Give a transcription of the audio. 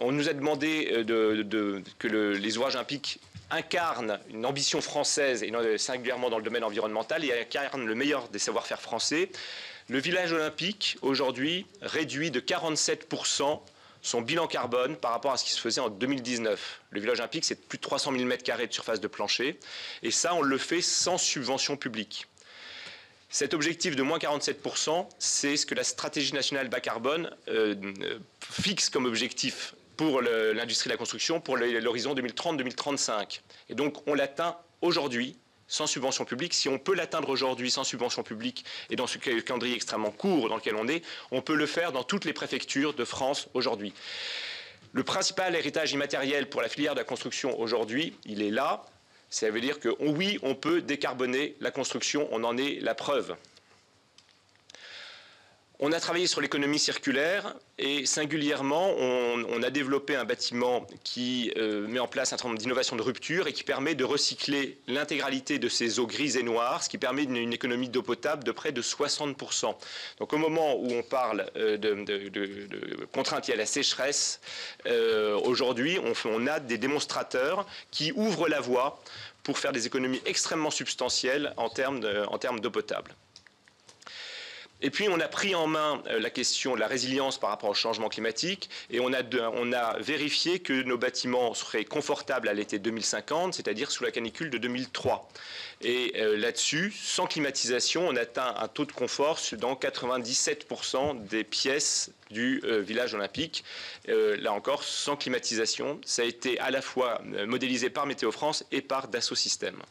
On nous a demandé que les ouvrages olympiques incarnent une ambition française, et singulièrement dans le domaine environnemental, et incarnent le meilleur des savoir-faire français. Le village olympique, aujourd'hui, réduit de 47% son bilan carbone par rapport à ce qui se faisait en 2019. Le village olympique, c'est plus de 300 000 m² de surface de plancher, et ça, on le fait sans subvention publique. Cet objectif de moins 47%, c'est ce que la stratégie nationale bas carbone fixe comme objectif pour l'industrie de la construction pour l'horizon 2030-2035. Et donc, on l'atteint aujourd'hui sans subvention publique. Si on peut l'atteindre aujourd'hui sans subvention publique et dans ce calendrier extrêmement court dans lequel on peut le faire dans toutes les préfectures de France aujourd'hui. Le principal héritage immatériel pour la filière de la construction aujourd'hui, il est là. Ça veut dire que oui, on peut décarboner la construction, on en est la preuve. On a travaillé sur l'économie circulaire et singulièrement, on a développé un bâtiment qui met en place un certain nombre d'innovations de rupture et qui permet de recycler l'intégralité de ces eaux grises et noires, ce qui permet une économie d'eau potable de près de 60%. Donc au moment où on parle de contraintes liées à la sécheresse, aujourd'hui, on a des démonstrateurs qui ouvrent la voie pour faire des économies extrêmement substantielles en termes d'eau potable. Et puis, on a pris en main la question de la résilience par rapport au changement climatique et on a vérifié que nos bâtiments seraient confortables à l'été 2050, c'est-à-dire sous la canicule de 2003. Et là-dessus, sans climatisation, on atteint un taux de confort dans 97% des pièces du village olympique. Là encore, sans climatisation. Ça a été à la fois modélisé par Météo France et par Dassault Systèmes.